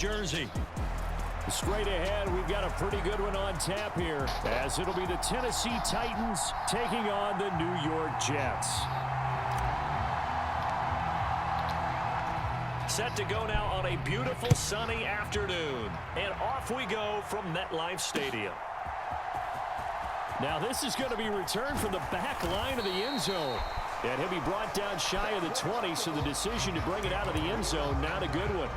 jersey. Straight ahead, we've got a pretty good one on tap here, as it'll be the Tennessee Titans taking on the New York Jets. Set to go now on a beautiful sunny afternoon. And off we go from MetLife Stadium. Now this is going to be returned from the back line of the end zone. And he'll be brought down shy of the 20, so the decision to bring it out of the end zone, not a good one.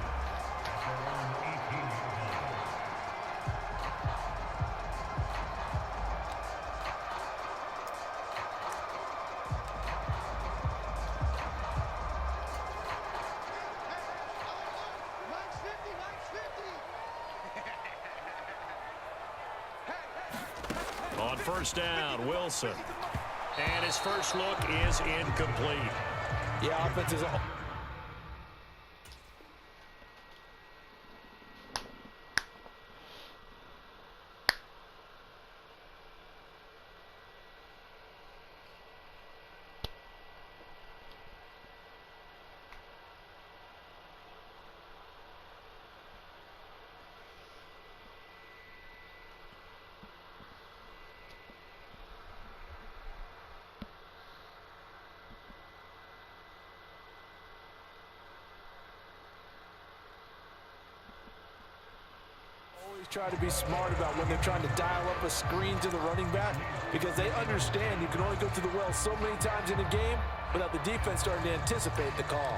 On first down, Wilson. And his first look is incomplete. Yeah, offense is... try to be smart about when they're trying to dial up a screen to the running back, because they understand you can only go to the well so many times in a game without the defense starting to anticipate the call.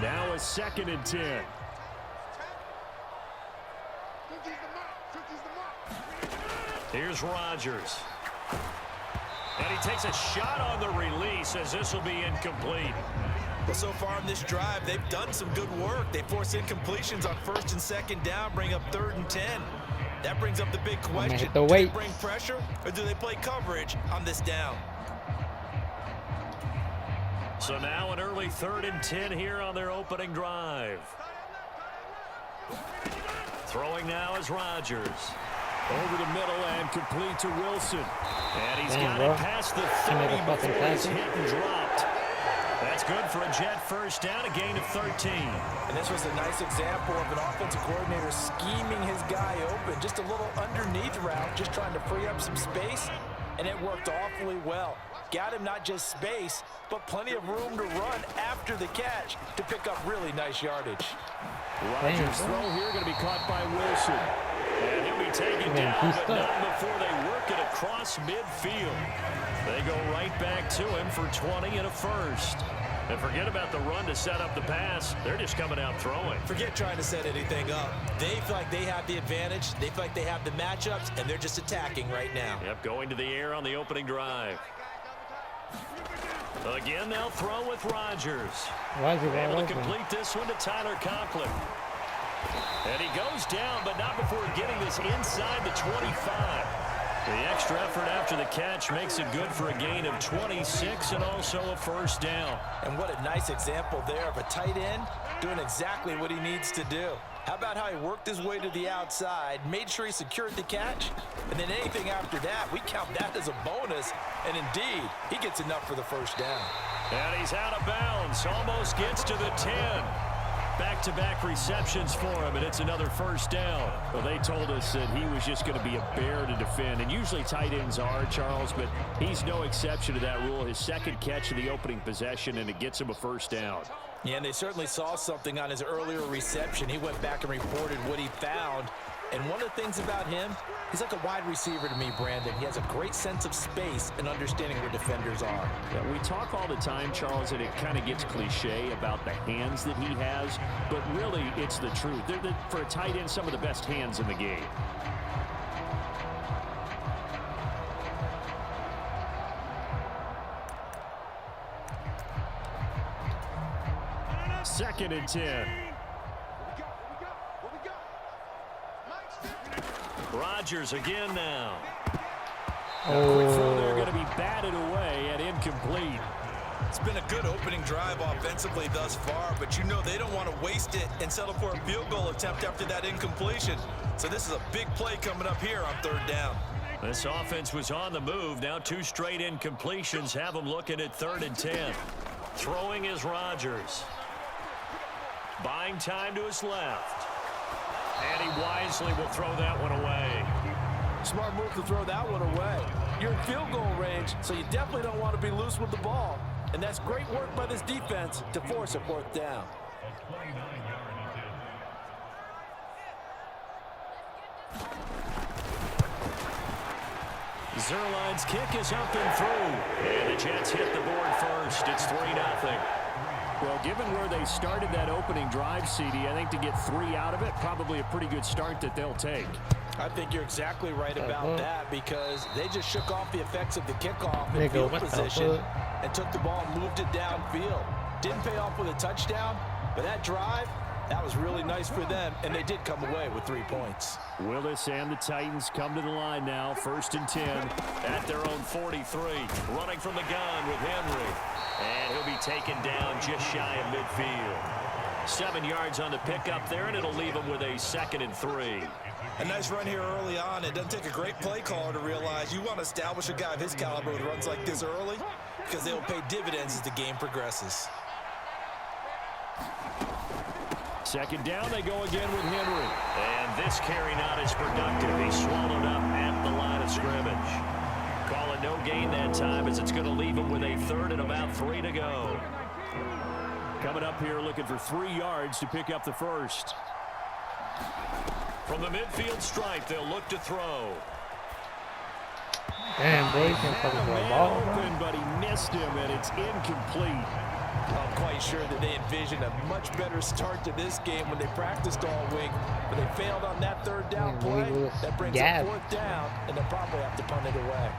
Now a 2nd and 10. Here's Rodgers. And he takes a shot on the release, as this will be incomplete. Well, so far in this drive, they've done some good work. They force incompletions on 1st and 2nd down, bring up 3rd and 10. That brings up the big question. Do they bring pressure, or do they play coverage on this down? So now an early 3rd and 10 here on their opening drive. Throwing now is Rodgers. Over the middle and complete to Wilson. And he's got it past the 30 before he's hit and dropped. That's good for a Jet first down, a gain of 13. And this was a nice example of an offensive coordinator scheming his guy open. Just a little underneath route, just trying to free up some space, and it worked awfully well. Got him not just space, but plenty of room to run after the catch to pick up really nice yardage. Rodgers' throw here going to be caught by Wilson. And he'll be taken down, but not before they work it across midfield. They go right back to him for 20 and a first. And forget about the run to set up the pass. They're just coming out throwing. Forget trying to set anything up. They feel like they have the advantage. They feel like they have the matchups, and they're just attacking right now. Yep, going to the air on the opening drive. Again, they'll throw with Rodgers. Able to complete this one to Tyler Conklin. And he goes down, but not before getting this inside the 25. The extra effort after the catch makes it good for a gain of 26 and also a first down. And what a nice example there of a tight end doing exactly what he needs to do. How about how he worked his way to the outside, made sure he secured the catch, and then anything after that, we count that as a bonus. And indeed, he gets enough for the first down. And he's out of bounds, almost gets to the 10. Back-to-back receptions for him, and it's another first down. Well, they told us that he was just going to be a bear to defend, and usually tight ends are, Charles, but he's no exception to that rule. His 2nd catch of the opening possession, and it gets him a first down. Yeah, and they certainly saw something on his earlier reception. He went back and reported what he found. And one of the things about him, he's like a wide receiver to me, Brandon. He has a great sense of space and understanding where defenders are. Yeah, we talk all the time, Charles, and it kind of gets cliche about the hands that he has, but really it's the truth. They're for a tight end, some of the best hands in the game. Second and 10. Rodgers again now. Quick throw there going to be batted away and incomplete. It's been a good opening drive offensively thus far, but you know they don't want to waste it and settle for a field goal attempt after that incompletion. So this is a big play coming up here on 3rd down. This offense was on the move. Now 2 straight incompletions have them looking at 3rd and 10. Throwing is Rodgers. Buying time to his left. And he wisely will throw that one away. Smart move to throw that one away. You're in field goal range, so you definitely don't want to be loose with the ball. And that's great work by this defense to force a 4th down. Zerline's kick is up and through. And the Jets hit the board first. It's 3-0. Well, given where they started that opening drive, CD, I think to get 3 out of it, probably a pretty good start that they'll take. I think you're exactly right about that because they just shook off the effects of the kickoff in field position and took the ball and moved it downfield. Didn't pay off with a touchdown, but that drive, that was really nice for them, and they did come away with 3 points. Willis and the Titans come to the line now, 1st and 10 at their own 43. Running from the gun with Henry. And he'll be taken down just shy of midfield. 7 yards on the pickup there, and it'll leave him with a 2nd and 3. A nice run here early on. It doesn't take a great play caller to realize you want to establish a guy of his caliber with runs like this early because they will pay dividends as the game progresses. 2nd down, they go again with Henry. And this carry not as productive. He swallowed up at the line of scrimmage. Call it no gain that time as it's going to leave him with a 3rd and about 3 to go. Coming up here looking for 3 yards to pick up the 1st. From the midfield stripe, they'll look to throw. Damn, boy, you can't fucking throw a ball, open, but he missed him, and it's incomplete. I'm quite sure that they envisioned a much better start to this game when they practiced all week, but they failed on that 3rd down play. That brings up 4th down, and they'll probably have to punt it away.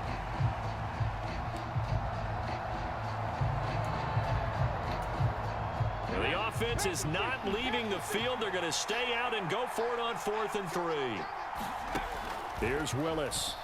The offense is not leaving the field. They're going to stay out and go for it on 4th and 3. Here's Willis.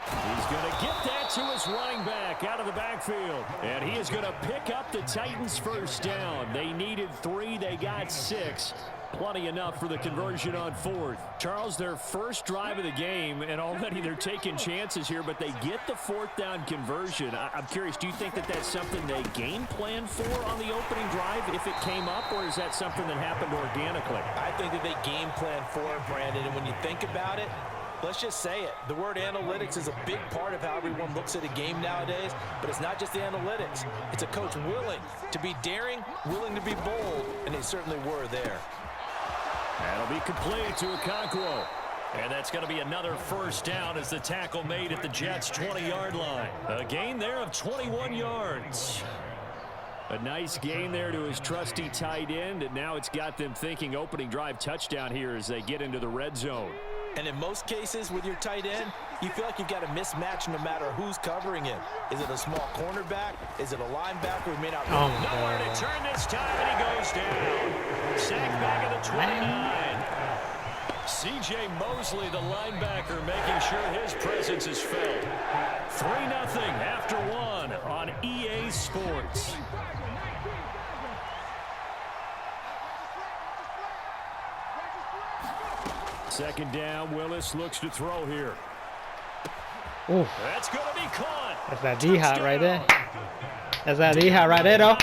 He's going to get that to his running back out of the backfield. And he is going to pick up the Titans' 1st down. They needed 3. They got 6. Plenty enough for the conversion on 4th. Charles, their first drive of the game, and already they're taking chances here, but they get the 4th down conversion. I'm curious, do you think that that's something they game plan for on the opening drive if it came up, or is that something that happened organically? I think that they game plan for it, Brandon, and when you think about it, let's just say it. The word analytics is a big part of how everyone looks at a game nowadays, but it's not just the analytics. It's a coach willing to be daring, willing to be bold, and they certainly were there. That'll be complete to Okonkwo. And that's going to be another 1st down as the tackle made at the Jets' 20-yard line. A gain there of 21 yards. A nice gain there to his trusty tight end, and now it's got them thinking opening drive touchdown here as they get into the red zone. And in most cases with your tight end, you feel like you've got a mismatch no matter who's covering him. Is it a small cornerback? Is it a linebacker who may not... Nowhere to turn this time, and he goes down. Sack back at the 29. C.J. Mosley, the linebacker, making sure his presence is felt. 3-0 after 1 on EA Sports. Second down, Willis looks to throw here. Ooh. That's going to be caught. That's that D-Hot right there. That's that D-Hot right there, though.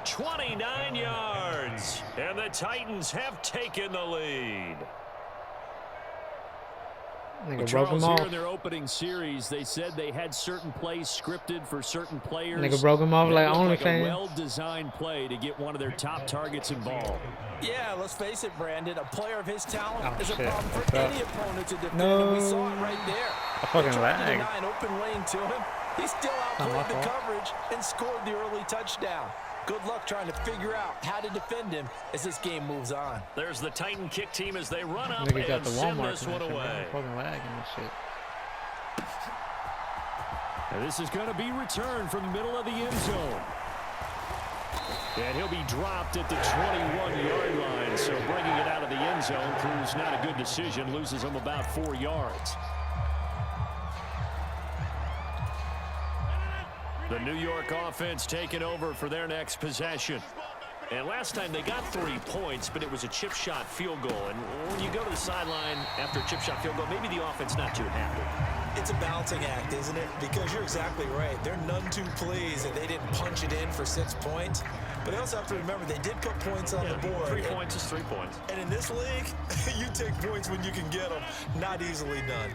29 yards, and the Titans have taken the lead. Nigga broke him off. Here in their opening series, they said they had certain plays scripted for certain players. Nigga broke him off like OnlyFans. A well-designed play to get one of their top targets involved. Yeah, let's face it, Brandon. A player of his talent is a shit. problem for any opponent to defend. No. And we saw it right there. I fucking They tried to lag. deny an open lane to him. He still outplayed the coverage and scored the early touchdown. Good luck trying to figure out how to defend him as this game moves on. There's the Titan kick team as they run up Nigga got and the send Walmart this one away. Fucking lagging and shit. And this is going to be returned from the middle of the end zone. And he'll be dropped at the 21-yard line. So bringing it out of the end zone proves not a good decision. Loses him about 4 yards. The New York offense taking over for their next possession. And last time they got 3 points, but it was a chip shot field goal. And when you go to the sideline after a chip shot field goal, maybe the offense not too happy. It's a balancing act, isn't it? Because you're exactly right. They're none too pleased that they didn't punch it in for 6 points. But they also have to remember they did put points on the board. 3 points is 3 points. And in this league, you take points when you can get them. Not easily done.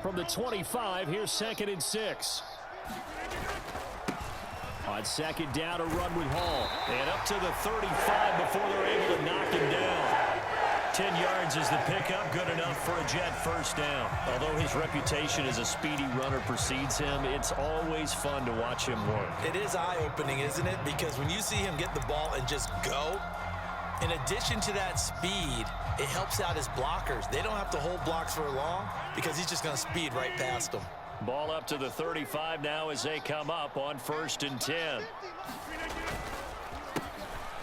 From the 25, here's 2nd and 6. On 2nd down, a run with Hall. And up to the 35 before they're able to knock him down. 10 yards is the pickup, good enough for a Jet first down. Although his reputation as a speedy runner precedes him, it's always fun to watch him work. It is eye-opening, isn't it? Because when you see him get the ball and just go, in addition to that speed, it helps out his blockers. They don't have to hold blocks for long because he's just going to speed right past them. Ball up to the 35 now as they come up on 1st and 10.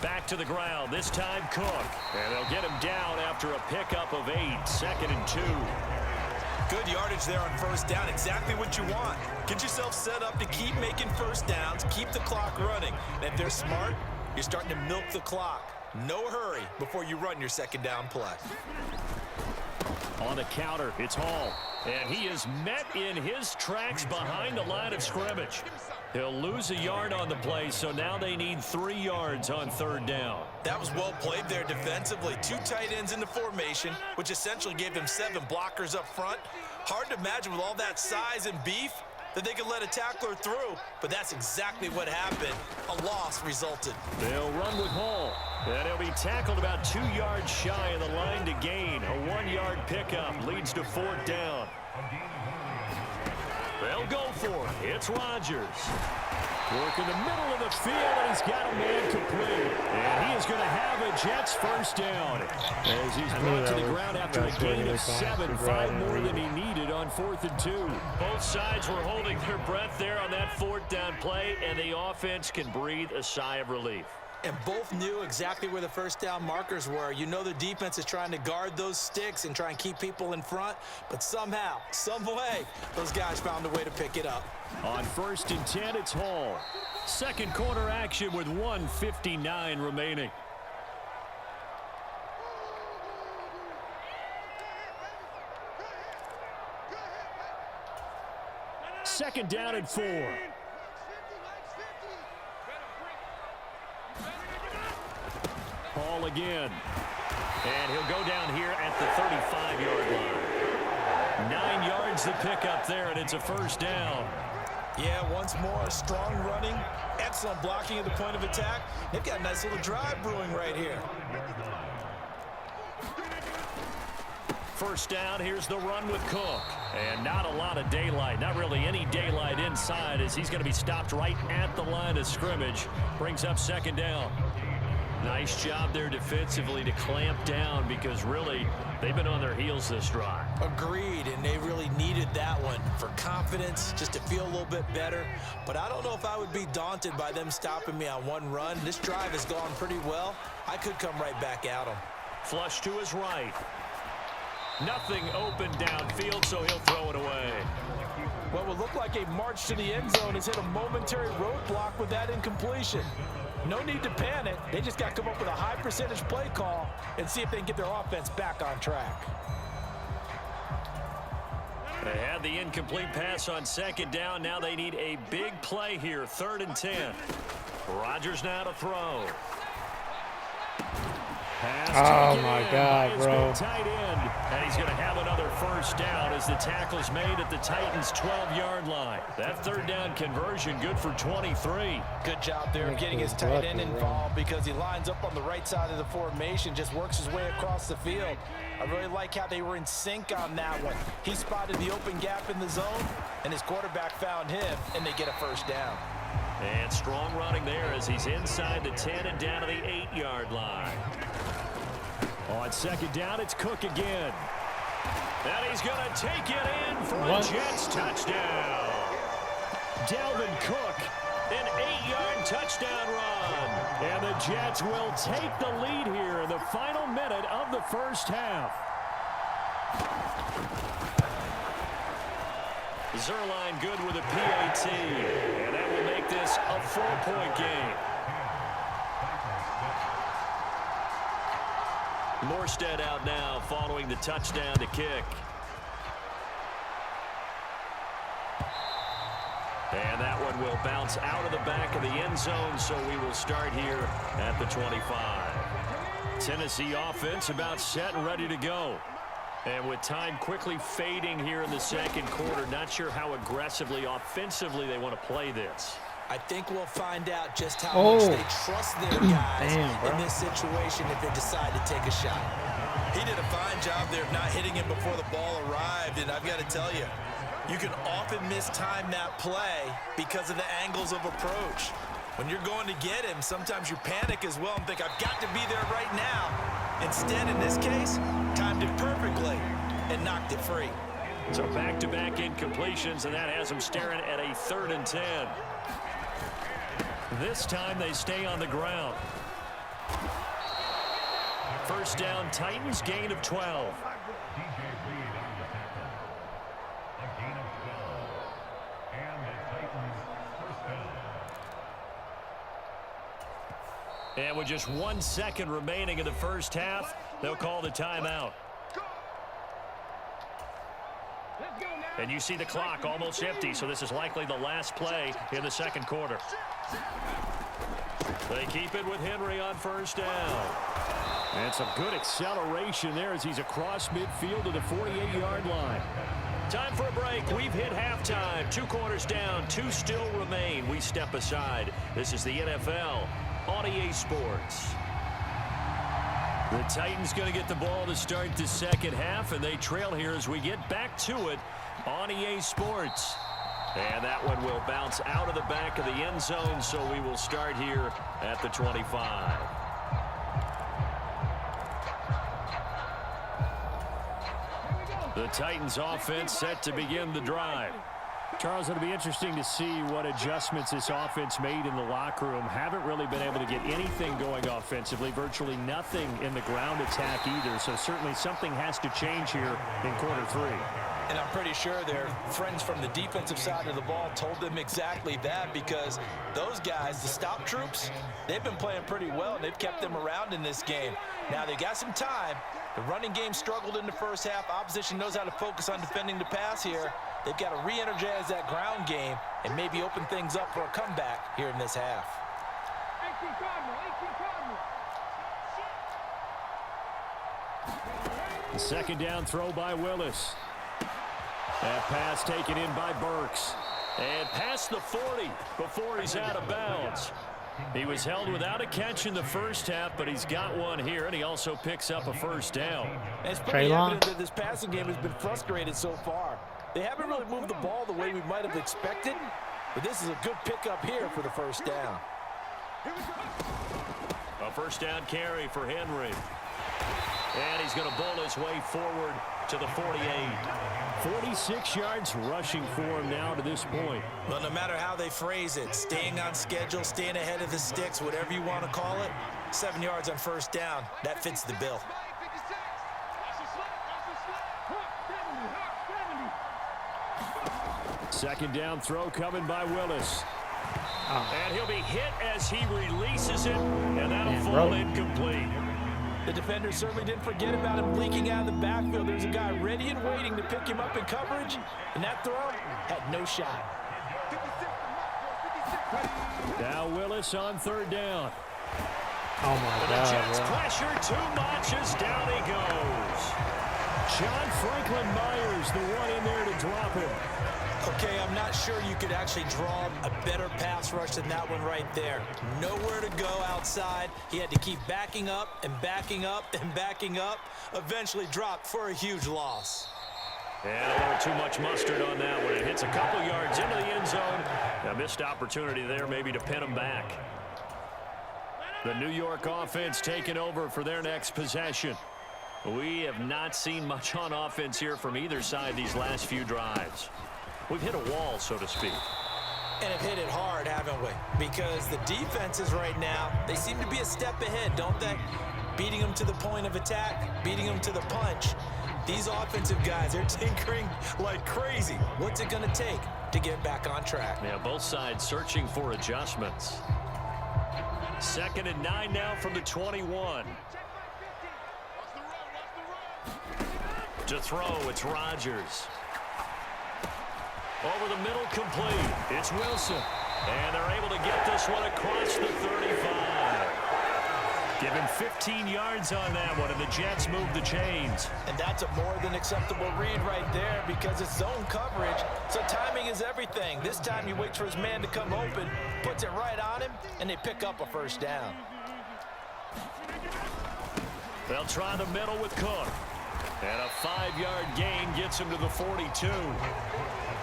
Back to the ground, this time Cook. And they'll get him down after a pickup of 8, 2nd and 2. Good yardage there on 1st down, exactly what you want. Get yourself set up to keep making 1st downs, keep the clock running. And if they're smart, you're starting to milk the clock. No hurry before you run your 2nd down play. On the counter, it's Hall. And he is met in his tracks behind the line of scrimmage. He'll lose a yard on the play, so now they need 3 yards on 3rd down. That was well played there defensively. 2 tight ends in the formation, which essentially gave them 7 blockers up front. Hard to imagine with all that size and beef that they could let a tackler through, but that's exactly what happened. A loss resulted. They'll run with Hall, and he'll be tackled about 2 yards shy of the line to gain. A 1-yard pickup leads to 4th down. They'll go for it. It's Rodgers. Work in the middle of the field, and he's got a man complete. And he is going to have a Jets first down as he's brought to the ground after a gain of 7, 5 more than he needed on 4th and 2. Both sides were holding their breath there on that 4th down play, and the offense can breathe a sigh of relief. And both knew exactly where the 1st down markers were. You know the defense is trying to guard those sticks and try and keep people in front, but somehow, some way, those guys found a way to pick it up. On 1st and 10, it's Hall. 2nd quarter action with 1:59 remaining. Second down and 4. Hall again. And he'll go down here at the 35-yard line. 9 yards to pick up there, and it's a first down. Yeah, once more, strong running, excellent blocking at the point of attack. They've got a nice little drive brewing right here. First down, here's the run with Cook. And not a lot of daylight, not really any daylight inside as he's going to be stopped right at the line of scrimmage. Brings up 2nd down. Nice job there defensively to clamp down because really they've been on their heels this drive. Agreed, and they really needed that one for confidence, just to feel a little bit better. But I don't know if I would be daunted by them stopping me on one run. This drive has gone pretty well. I could come right back at them. Flush to his right. Nothing open downfield, so he'll throw it away. What would look like a march to the end zone has hit a momentary roadblock with that incompletion. No need to panic. They just got to come up with a high percentage play call and see if they can get their offense back on track. They had the incomplete pass on 2nd down. Now they need a big play here. 3rd and 10. Rodgers now to throw. Oh my God, bro. Tight end. And he's going to have another first down as the tackle's made at the Titans' 12-yard line. That 3rd down conversion good for 23. Good job there of getting his tight end involved because he lines up on the right side of the formation, just works his way across the field. I really like how they were in sync on that one. He spotted the open gap in the zone, and his quarterback found him, and they get a first down. And strong running there as he's inside the 10 and down to the 8-yard line. On 2nd down, it's Cook again. And he's going to take it in for a Jets touchdown. Dalvin Cook, an 8-yard touchdown run. And the Jets will take the lead here in the final minute of the first half. Zerline good with a PAT. And that will make this a 4-point game. Morstead out now following the touchdown to kick. And that one will bounce out of the back of the end zone, so we will start here at the 25. Tennessee offense about set and ready to go. And with time quickly fading here in the second quarter, not sure how aggressively, offensively they want to play this. I think we'll find out just how much they trust their guys in this situation if they decide to take a shot. He did a fine job there of not hitting him before the ball arrived, and I've got to tell you, you can often mistime that play because of the angles of approach. When you're going to get him, sometimes you panic as well and think, I've got to be there right now. Instead, in this case, timed it perfectly and knocked it free. So back-to-back incompletions, and that has them staring at a 3rd and 10. This time they stay on the ground. First down, Titans, gain of 12. And with just 1 second remaining in the first half, they'll call the timeout. And you see the clock almost empty, so this is likely the last play in the second quarter. They keep it with Henry on first down. And some good acceleration there as he's across midfield to the 48-yard line. Time for a break. We've hit halftime. 2 quarters down, 2 still remain. We step aside. This is the NFL on EA Sports. The Titans going to get the ball to start the second half, and they trail here as we get back to it on EA Sports. And that one will bounce out of the back of the end zone, so we will start here at the 25. The Titans offense set to begin the drive. Charles, it'll be interesting to see what adjustments this offense made in the locker room. Haven't really been able to get anything going offensively, virtually nothing in the ground attack either. So certainly something has to change here in quarter 3. And I'm pretty sure their friends from the defensive side of the ball told them exactly that, because those guys, the stop troops, they've been playing pretty well, and they've kept them around in this game. Now they got some time. The running game struggled in the first half. Opposition knows how to focus on defending the pass here. They've got to re-energize that ground game and maybe open things up for a comeback here in this half. The second down throw by Willis. That pass taken in by Burks. And past the 40 before he's out of bounds. He was held without a catch in the first half, but he's got one here, and he also picks up a first down. And it's pretty evident that this passing game has been frustrated so far. They haven't really moved the ball the way we might have expected, but this is a good pickup here for the first down. A first down carry for Henry. And he's going to bowl his way forward to the 48. 46 yards rushing for him now to this point. Well, no matter how they phrase it, staying on schedule, staying ahead of the sticks, whatever you want to call it, 7 yards on first down, that fits the bill. Second down throw coming by Willis. And he'll be hit as he releases it, and that'll fall incomplete. The defender certainly didn't forget about him leaking out of the backfield. There's a guy ready and waiting to pick him up in coverage, and that throw had no shot. Now Willis on third down. Oh, my The God. Jets pressure too much as down he goes. John Franklin Myers, the one in there to drop him. Okay, I'm not sure you could actually draw a better pass rush than that one right there. Nowhere to go outside. He had to keep backing up and backing up and backing up. Eventually dropped for a huge loss. And a little too much mustard on that one. It hits a couple yards into the end zone. A missed opportunity there maybe to pin him back. The New York offense taking over for their next possession. We have not seen much on offense here from either side these last few drives. We've hit a wall, so to speak. And have hit it hard, haven't we? Because the defenses right now, they seem to be a step ahead, don't they? Beating them to the point of attack, beating them to the punch. These offensive guys, they're tinkering like crazy. What's it going to take to get back on track? Yeah, both sides searching for adjustments. 2nd and 9 now from the 21. To throw, it's Rodgers. Over the middle, complete. It's Wilson. And they're able to get this one across the 35. Give him 15 yards on that one, and the Jets move the chains. And that's a more than acceptable read right there because it's zone coverage, so timing is everything. This time he waits for his man to come open, puts it right on him, and they pick up a first down. They'll try the middle with Cook. And a 5-yard gain gets him to the 42.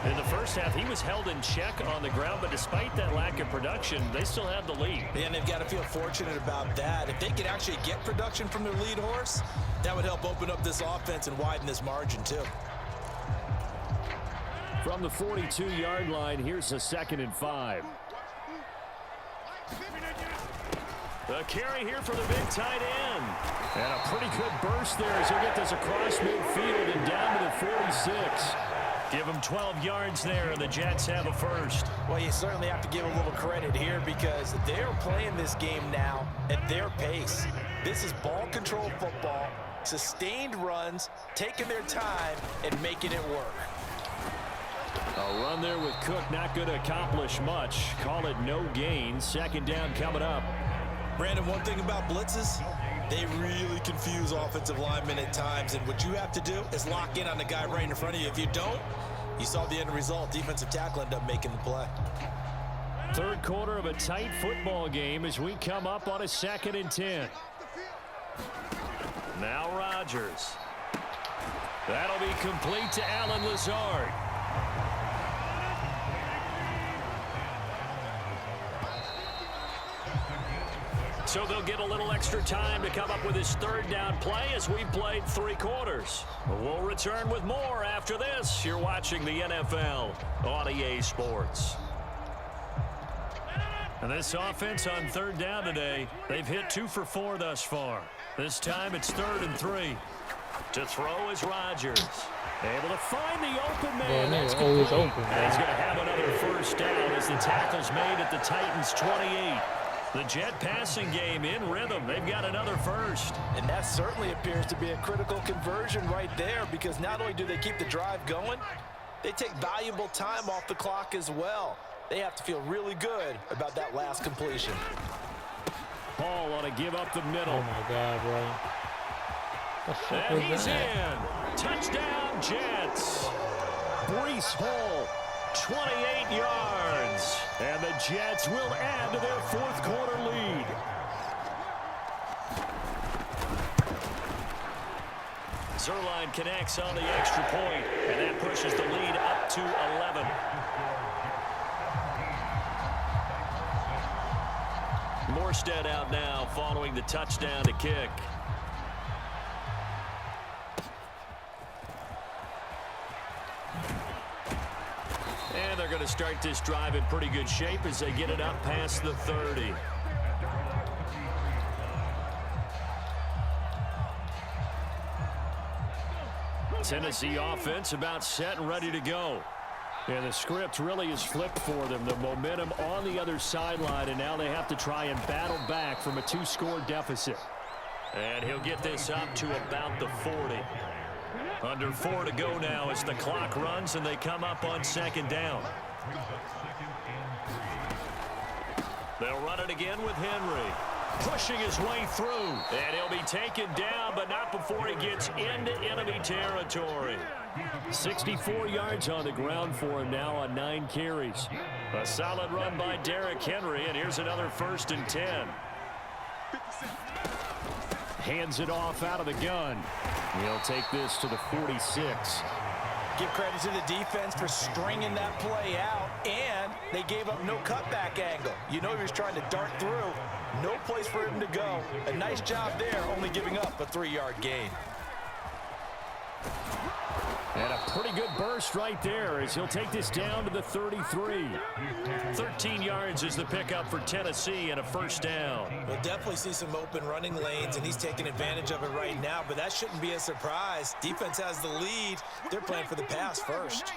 In the first half, he was held in check on the ground, but despite that lack of production, they still have the lead. And they've got to feel fortunate about that. If they could actually get production from their lead horse, that would help open up this offense and widen this margin too. From the 42-yard line, here's a 2nd and 5. The carry here for the big tight end. And a pretty good burst there as he'll get this across midfield and down to the 46. Give him 12 yards there, and the Jets have a first. Well, you certainly have to give a little credit here because they're playing this game now at their pace. This is ball control football, sustained runs, taking their time, and making it work. A run there with Cook, not going to accomplish much. Call it no gain. 2nd down coming up. Brandon, one thing about blitzes, they really confuse offensive linemen at times, and what you have to do is lock in on the guy right in front of you. If you don't, you saw the end result. Defensive tackle ended up making the play. 3rd quarter of a tight football game as we come up on a 2nd and 10. Now Rodgers. That'll be complete to Allen Lazard. So they'll get a little extra time to come up with his 3rd down play as we've played 3 quarters. We'll return with more after this. You're watching the NFL on EA Sports. And this offense on 3rd down today, they've hit 2 for 4 thus far. This time it's 3rd and 3. To throw is Rodgers. Able to find the open man. Yeah, That's always complete. open, And he's going to have another first down as the tackle's made at the Titans' 28. The Jet passing game in rhythm. They've got another first. And that certainly appears to be a critical conversion right there because not only do they keep the drive going, they take valuable time off the clock as well. They have to feel really good about that last completion. Paul on a give up the middle. Oh my God, bro. And he's in. Touchdown, Jets. Breece Hall, 28 yards. And the Jets will add to their 4th quarter lead. Zerline connects on the extra point, and that pushes the lead up to 11. Morstead out now following the touchdown to kick. And they're going to start this drive in pretty good shape as they get it up past the 30. Tennessee offense about set and ready to go. And the script really is flipped for them. The momentum on the other sideline, and now they have to try and battle back from a 2-score deficit. And he'll get this up to about the 40. Under 4 to go now as the clock runs and they come up on 2nd down. They'll run it again with Henry. Pushing his way through. And he'll be taken down, but not before he gets into enemy territory. 64 yards on the ground for him now on 9 carries. A solid run by Derrick Henry, and here's another 1st and 10. Hands it off out of the gun. He'll take this to the 46. Give credit to the defense for stringing that play out, and they gave up no cutback angle. You know he was trying to dart through. No place for him to go. A nice job there, only giving up a 3-yard gain. And a pretty good burst right there as he'll take this down to the 33. 13 yards is the pickup for Tennessee and a 1st down. We'll definitely see some open running lanes, and he's taking advantage of it right now, but that shouldn't be a surprise. Defense has the lead. They're playing for the pass first.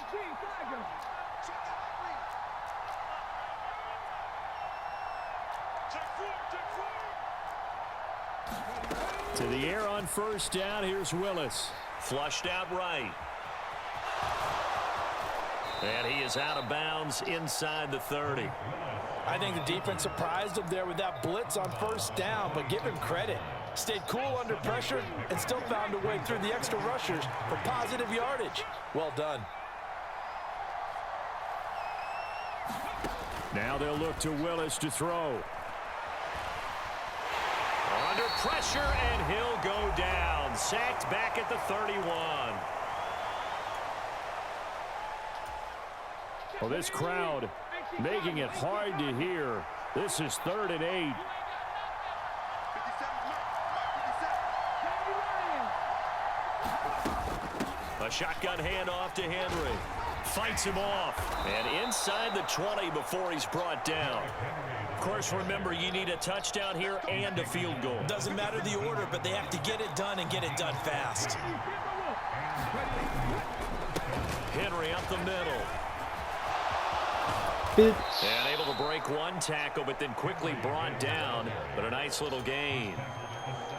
To the air on 1st down, here's Willis. Flushed out right. And he is out of bounds inside the 30. I think the defense surprised him there with that blitz on first down, but give him credit. Stayed cool under pressure and still found a way through the extra rushers for positive yardage. Well done. Now they'll look to Willis to throw. Under pressure, and he'll go down. Sacked back at the 31. Well, this crowd making it hard to hear. This is 3rd and 8. A shotgun handoff to Henry. Fights him off. And inside the 20 before he's brought down. Of course, remember, you need a touchdown here and a field goal. Doesn't matter the order, but they have to get it done and get it done fast. Henry up the middle. And able to break one tackle, but then quickly brought down. But a nice little gain.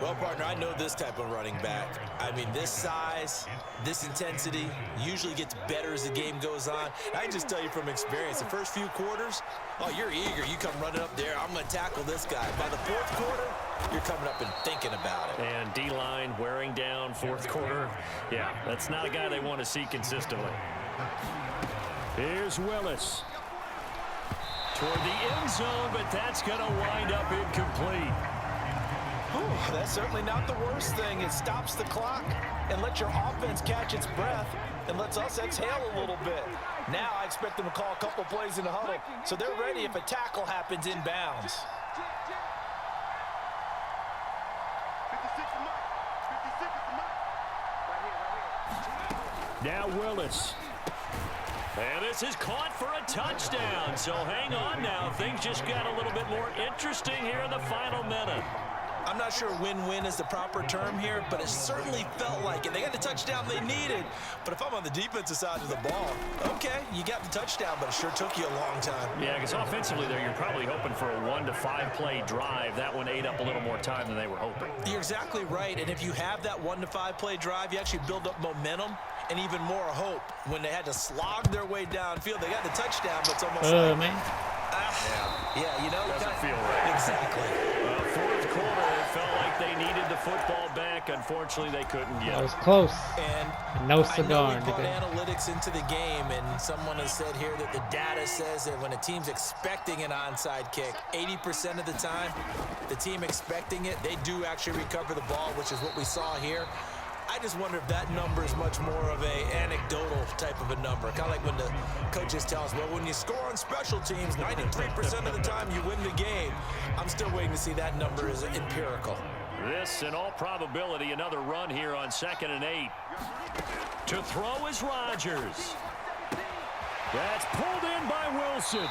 Well, partner, I know this type of running back. I mean, this size, this intensity usually gets better as the game goes on. I can just tell you from experience, the first few quarters, oh, you're eager. You come running up there, I'm going to tackle this guy. By the 4th quarter, you're coming up and thinking about it. And D-line wearing down 4th quarter. Yeah, that's not a guy they want to see consistently. Here's Willis. Toward the end zone, but that's going to wind up incomplete. Ooh, that's certainly not the worst thing. It stops the clock and lets your offense catch its breath and lets us exhale a little bit. Now I expect them to call a couple plays in the huddle, so they're ready if a tackle happens inbounds. Now Willis. And this is caught for a touchdown. So hang on now. Things just got a little bit more interesting here in the final minute. I'm not sure win-win is the proper term here, but it certainly felt like it. They got the touchdown they needed, but if I'm on the defensive side of the ball, okay, you got the touchdown, but it sure took you a long time. Yeah, because offensively there, you're probably hoping for a 1 to 5 play drive. That one ate up a little more time than they were hoping. You're exactly right, and if you have that 1 to 5 play drive, you actually build up momentum and even more hope. When they had to slog their way downfield, they got the touchdown, but it's almost like, man. Yeah, you know, doesn't feel right. Exactly. 4th quarter, it felt like they needed the football back. Unfortunately, they couldn't get it. That was close. And no cigar. I know we brought analytics into the game, and someone has said here that the data says that when a team's expecting an onside kick, 80% of the time, the team expecting it, they do actually recover the ball, which is what we saw here. I just wonder if that number is much more of a anecdotal type of a number. Kind of like when the coaches tell us, well, when you score on special teams, 93% of the time you win the game. I'm still waiting to see that number is empirical. This, in all probability, another run here on 2nd and 8. To throw is Rodgers. That's pulled in by Wilson.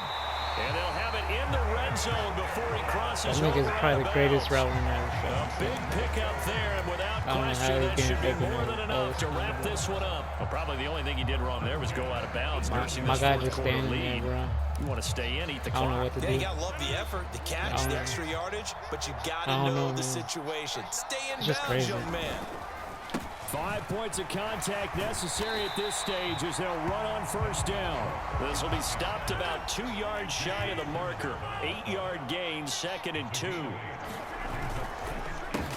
And they'll have it in the red zone before he crosses over. I think it's probably the greatest route in there. A big pickup there, and without question, that should be more than enough to wrap this one up. Well, probably the only thing he did wrong there was go out of bounds. My guy just standing there, bro. You want to stay in, eat the clock. I don't know what to do. You got to love the effort, the catch, the extra yardage, but you got to know the situation. Stay in bounds, young man. 5 points of contact necessary at this stage as they'll run on first down. This will be stopped about 2 yards shy of the marker. 8-yard gain, 2nd and 2.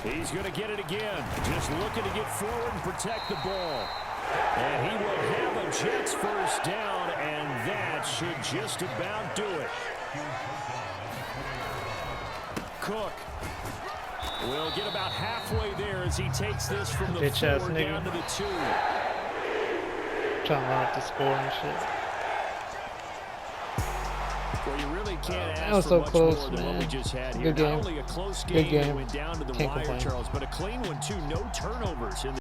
He's going to get it again. Just looking to get forward and protect the ball. And he will have a Jets first down, and that should just about do it. Cook will get about halfway there as he takes this from the 4 down to the 2. Trying to run up the score and shit. Well, you really can't That was ask so for much close, more than man. what we just had here. Good game. Not only a close Good game that game. went down to the Can't wire, complain. Charles, but a clean one too. No turnovers in the